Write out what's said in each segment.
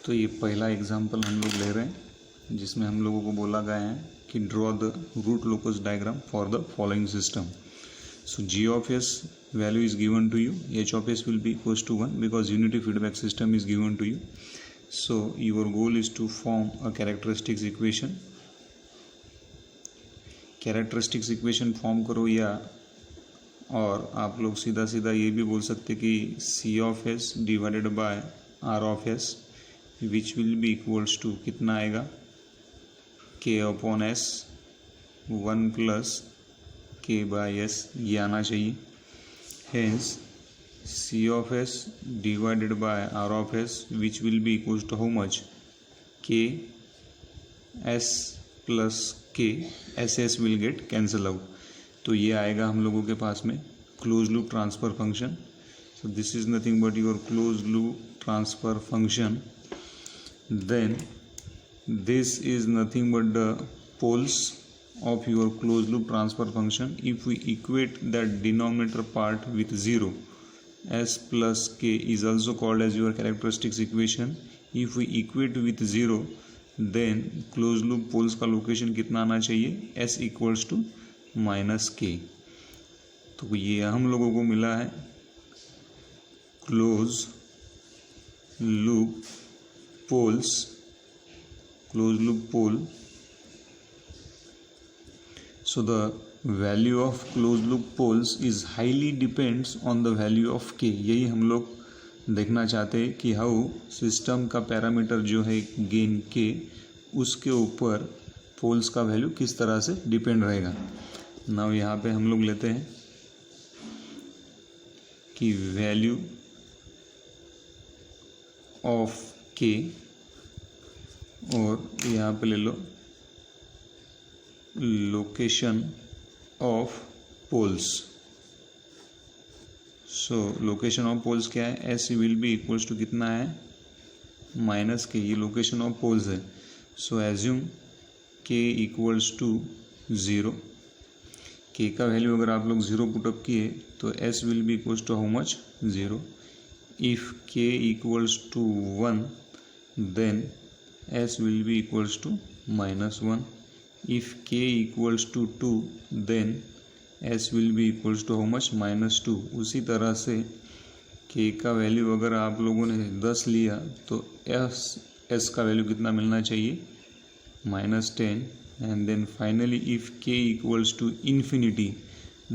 तो ये पहला एग्जाम्पल हम लोग ले रहे हैं जिसमें हम लोगों को बोला गया है कि draw the root locus diagram for the following system. So g of s value is given to you, h of s will be equals to 1 because unity feedback system is given to you. So your goal is to form a characteristics equation. Characteristics equation form करो, या और आप लोग सीधा सीधा ये भी बोल सकते कि C of s divided by R of s which will be equals to कितना आएगा, K upon s 1 plus K by s, ये आना चाहिए. Hence C of s divided by R of s which will be equals to how much, K s plus K s s will get cancel out. तो ये आएगा हम लोगों के पास में close loop transfer function. So this is nothing but your close loop transfer function. Then this is nothing but the poles of your closed loop transfer function. If we equate that denominator part with 0, s plus k is also called as your characteristics equation. If we equate with 0, then closed loop poles का location कितना आना चाहिए, s equals to minus k. तो ये हम लोगों को मिला है close loop poles, close loop pole. So the value of closed loop poles is highly depends on the value of k. यही हम लोग देखना चाहते हैं कि हाउ सिस्टम का पैरामीटर जो है गेन k, उसके ऊपर पोल्स का वैल्यू किस तरह से डिपेंड रहेगा. नाउ यहाँ पे हम लोग लेते हैं कि वैल्यू ऑफ k, और यहाँ पे ले लो location of poles. So location of poles क्या है, s will be equals to कितना है, माइनस के. ये लोकेशन ऑफ पोल्स है. So assume K equals to 0. K का वैल्यू अगर आप लोग 0 पुटअप किए तो s will be equals to how much, 0. If K equals to 1 then s will be equals to -1. If k equals to 2 then s will be equals to how much, -2. उसी तरह से k का value अगर आप लोगों ने 10 लिया तो s का वैल्यू कितना मिलना चाहिए, -10. And then finally if k equals to infinity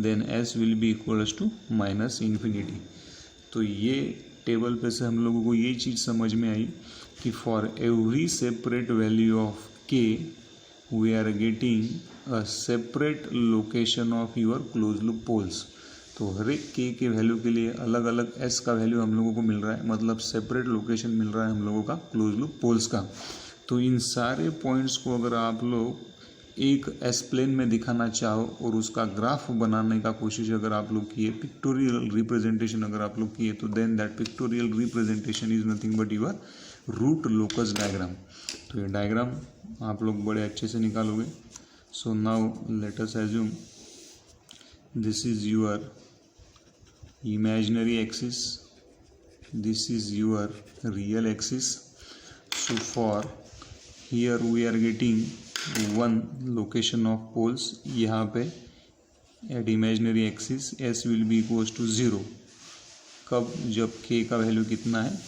then s will be equals to -infinity. तो ये टेबल पे से हम लोगों को ये चीज़ समझ में आई कि for every separate value of k we are getting a separate location of your closed loop poles. तो हर एक k के वैल्यू के लिए अलग अलग s का वैल्यू हम लोगों को मिल रहा है, मतलब सेपरेट लोकेशन मिल रहा है हम लोगों का क्लोज लूप पोल्स का. तो इन सारे पॉइंट्स को अगर आप लोग एक एस प्लेन में दिखाना चाहो और उसका ग्राफ बनाने का कोशिश अगर आप लोग किए, पिक्टोरियल रिप्रेजेंटेशन अगर आप लोग किए, तो then that pictorial representation is nothing but your root locus diagram. तो ये डायग्राम आप लोग बड़े अच्छे से निकालोगे. So now let us assume this is your imaginary axis, this is your real axis. So for here we are getting 1 location of poles. यहाँ पे at imaginary axis s will be equals to 0. कब, जब k का value कितना है,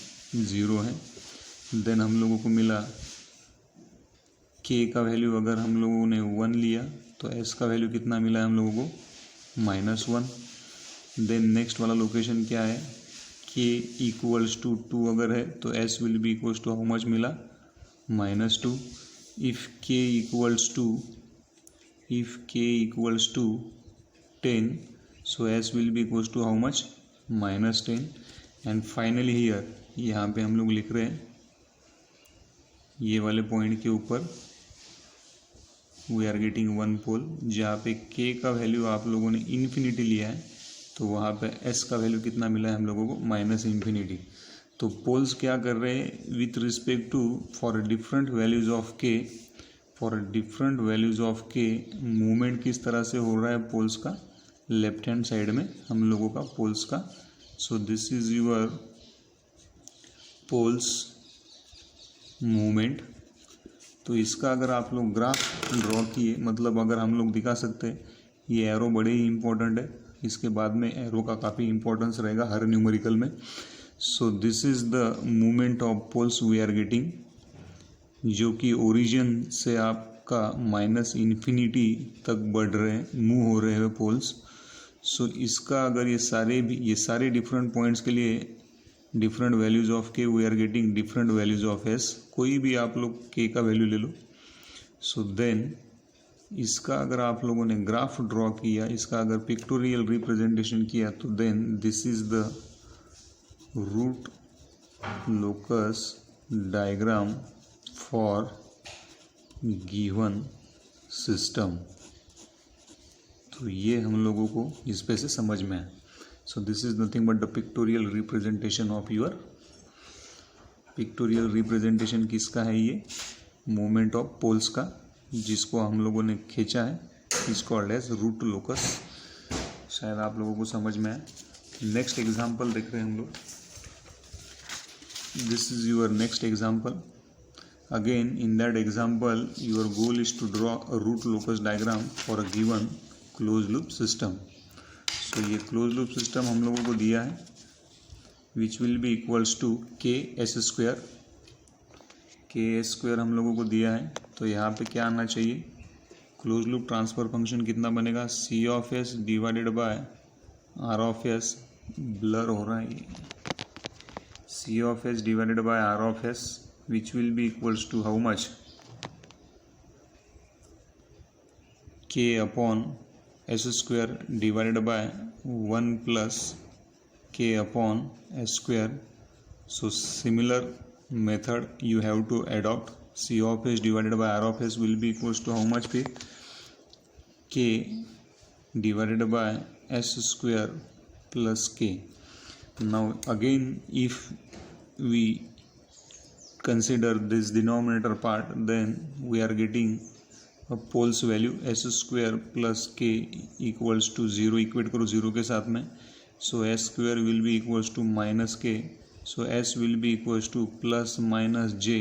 0 है. Then हम लोगों को मिला k का वैल्यू अगर हम लोगों ने 1 लिया तो s का वैल्यू कितना मिला है हम लोगों को, -1. देन नेक्स्ट वाला लोकेशन क्या है, k इक्वल्स टू 2 अगर है तो s will be equals to how much मिला, -2. If k equals to 10 so s will be equals to how much, -10. And finally here यहाँ पे हम लोग लिख रहे हैं ये वाले पॉइंट के ऊपर वी आर गेटिंग 1 पोल. जहाँ पे k का वैल्यू आप लोगों ने इन्फिनिटी लिया है तो वहाँ पे s का वैल्यू कितना मिला है हम लोगों को, -infinity. तो पोल्स क्या कर रहे हैं with respect to for different values of k, for different values of k movement किस तरह से हो रहा है पोल्स का, लेफ्ट हैंड साइड में हम लोगों का पोल्स का. So this is your poles movement. तो इसका अगर आप लोग ग्राफ ड्रॉ किए, मतलब अगर हम लोग दिखा सकते हैं, ये एरो बड़े ही इम्पोर्टेंट है, इसके बाद में एरो का काफ़ी इंपॉर्टेंस रहेगा हर न्यूमेरिकल में। So this is the movement of poles we are getting, जो कि ओरिजिन से आपका माइनस इन्फिनिटी तक बढ़ रहे हैं, मूव हो रहे हैं पोल्स। सो इसका अगर ये सारे डिफरेंट पॉइंट्स के लिए different values of k we are getting different values of s. कोई भी आप लोग के का वैल्यू ले लो। सो देन इसका अगर आप लोगों ने ग्राफ ड्रॉ किया, इसका अगर पिक्टोरियल रिप्रेजेंटेशन किया, तो then this is the root locus diagram for given system. तो ये हम लोगों को इस पे से समझ में आए। सो this is nothing but the pictorial representation of your, pictorial representation किसका है, ये मूवमेंट ऑफ पोल्स का, जिसको हम लोगों ने खींचा है, is called as root locus. शायद आप लोगों को समझ में आए। नेक्स्ट एग्जांपल देख रहे हैं हम लोग। This is your next example. Again in that example your goal is to draw a root locus diagram for a given close loop system. So ये क्लोज लूप सिस्टम हम लोगों को दिया है, which will be equals to K s square. K s square हम लोगों को दिया है, तो यहाँ पे क्या आना चाहिए, क्लोज लूप ट्रांसफर फंक्शन कितना बनेगा, C of s divided by R of s, blur हो रहा है, C of s divided by R of s, which will be equals to how much, K upon s square divided by 1 plus K upon s square. So similar method you have to adopt. C of s divided by R of s will be equals to how much पे, k divided by s square plus k. Now again if we consider this denominator part, then we are getting a poles value s square plus k equals to 0. Equate करो 0 के साथ में. So s square will be equals to minus k. So s will be equals to plus minus j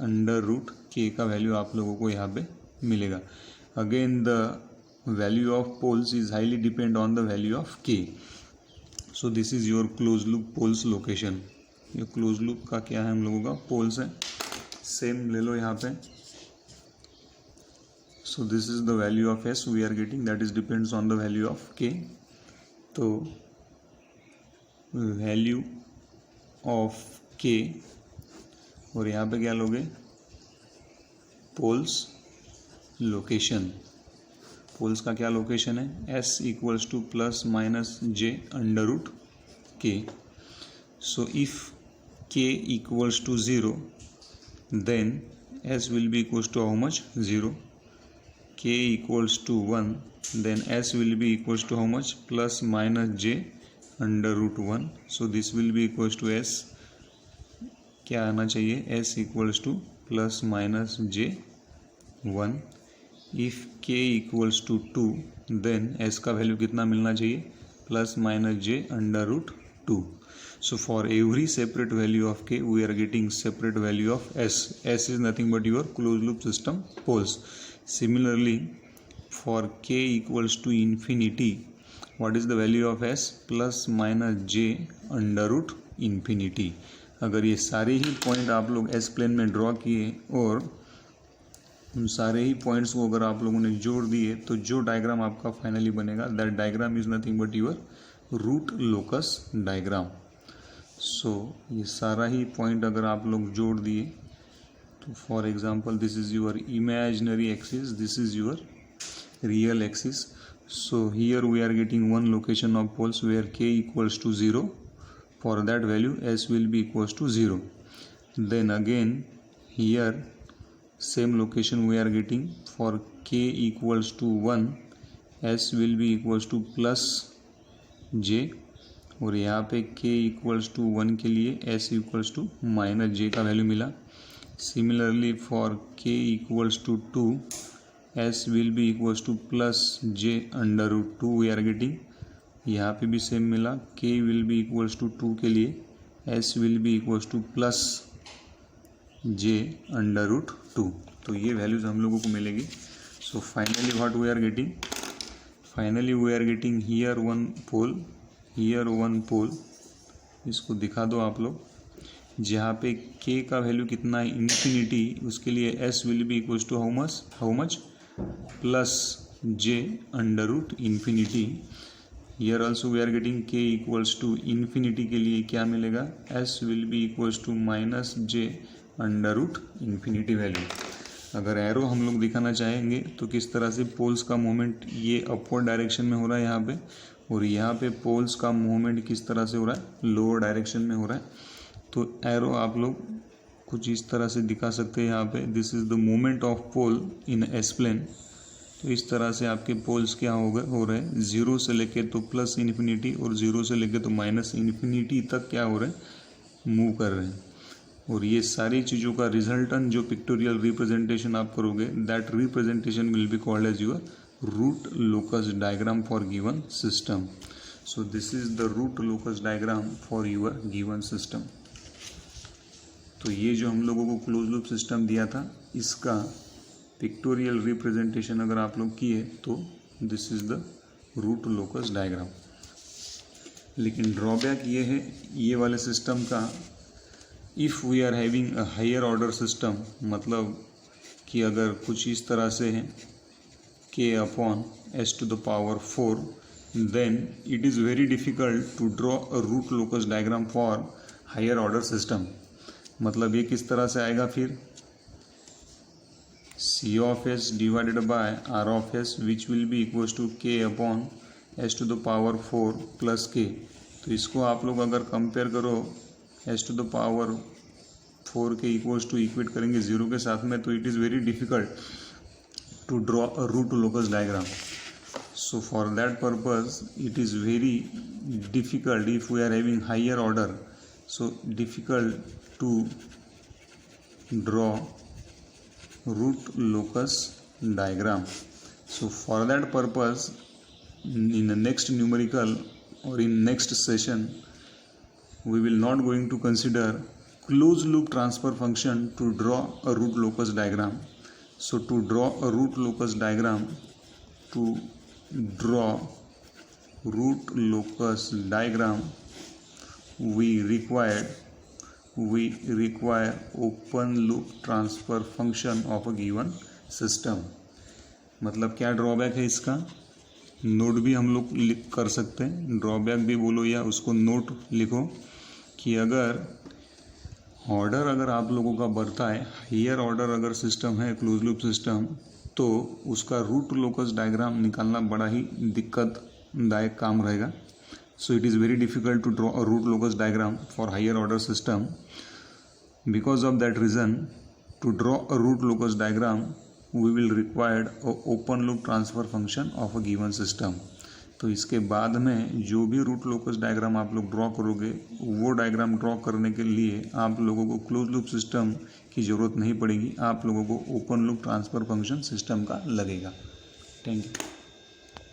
under root k का value आप लोगों को यहाँ पे मिलेगा. Again the value of poles is highly depend on the value of k. So this is your closed loop poles location. ये close loop का क्या है, हम लोगों का पोल्स है. सेम ले लो यहाँ पे. So this is the value of s we are getting, that is depends on the value of k. तो वैल्यू ऑफ k और यहाँ पे क्या लोगे, पोल्स लोकेशन. पोल्स का क्या लोकेशन है, s equals to plus minus j under root k. So if k equals to 0 then s will be equals to how much, 0. k equals to 1 then s will be equals to how much, plus minus j under root 1. so this will be equals to s, क्या आना चाहिए, s equals to plus minus j 1. if k equals to 2 then s का value कितना मिलना चाहिए, plus minus j under root 2. so for every separate value of k we are getting separate value of s. s is nothing but your closed loop system poles. Similarly for k equals to infinity, what is the value of s, plus minus j under root infinity. अगर ये सारे ही point आप लोग s plane में draw किए और उन सारे ही पॉइंट्स को अगर आप लोगों ने जोड़ दिए, तो जो डायग्राम आपका फाइनली बनेगा, that diagram is nothing but your root locus diagram. So ये सारा ही पॉइंट अगर आप लोग जोड़ दिए, for example this is your imaginary axis, this is your real axis. so here we are getting one location of poles where k equals to 0. for that value s will be equals to 0. then again here same location we are getting for k equals to 1, s will be equals to plus j. और यहाँ पे k equals to 1 के लिए s equals to minus j का value मिला. Similarly for k equals to 2, s will be equals to plus j under root 2 we are getting. यहाँ पे भी सेम मिला, k will be equals to 2 के लिए s will be equals to plus j√2। तो ये values हम लोगों को मिलेगी। So finally what we are getting, finally we are getting here one pole, here one pole, इसको दिखा दो आप लोग, जहाँ पे k का वैल्यू कितना है इन्फिनिटी, उसके लिए s will be equals to how much plus j√infinity। Here also we are getting k equals to infinity के लिए क्या मिलेगा, s will be equals to minus j√infinity value. अगर एरो हम लोग दिखाना चाहेंगे तो किस तरह से पोल्स का मूवमेंट ये अपवर्ड डायरेक्शन में हो रहा है यहाँ पे, और यहाँ पे पोल्स का मूवमेंट किस तरह से हो रहा है, लोअर डायरेक्शन में हो रहा है। तो एरो आप लोग कुछ इस तरह से दिखा सकते हैं यहाँ पे, this is the movement of pole in s plane. तो इस तरह से आपके पोल्स क्या हो रहे हैं, जीरो से लेके तो प्लस इन्फिनिटी और जीरो से लेके तो माइनस इन्फिनिटी तक क्या हो रहे हैं, मूव कर रहे हैं। और ये सारी चीज़ों का रिजल्टेंट जो पिक्टोरियल रिप्रेजेंटेशन आप करोगे, that representation will be called as your root locus diagram for given system. So this is the root locus diagram for your given system. तो ये जो हम लोगों को क्लोज लूप सिस्टम दिया था, इसका पिक्टोरियल रिप्रेजेंटेशन अगर आप लोग किए तो this is the root locus diagram. लेकिन ड्रॉबैक ये है ये वाले सिस्टम का, if we are having a higher order system, मतलब कि अगर कुछ इस तरह से है k/s⁴, then it is very difficult to draw a root locus diagram for higher order system. मतलब ये किस तरह से आएगा फिर, C(s) divided by R(s) which will be equals to k/s⁴ plus k। तो इसको आप लोग अगर कंपेयर करो s⁴ के इक्वल्स टू इक्वेट करेंगे जीरो के साथ में, तो it is very difficult to draw a root locus diagram. So for that purpose it is very difficult if we are having higher order, so difficult to draw root locus diagram. So for that purpose, in the next numerical or in next session, we will not going to consider closed loop transfer function to draw a root locus diagram. So to draw a root locus diagram, we require open loop transfer function of a given system। मतलब क्या drawback है इसका, note भी हम लोग कर सकते हैं, ड्रॉबैक भी बोलो या उसको नोट लिखो कि अगर ऑर्डर अगर आप लोगों का बढ़ता है, हायर ऑर्डर अगर सिस्टम है क्लोज लूप सिस्टम, तो उसका रूट लोकस डायग्राम निकालना बड़ा ही दिक्कतदायक काम रहेगा। So it is very difficult to draw a root locus diagram for higher order system. Because of that reason, to draw a root locus diagram, we will require a open loop transfer function of a given system. तो इसके बाद में जो भी root locus diagram आप लोग draw करोगे, वो डायग्राम ड्रॉ करने के लिए आप लोगों को क्लोज लूप सिस्टम की ज़रूरत नहीं पड़ेगी, आप लोगों को open loop transfer function system का लगेगा। Thank you.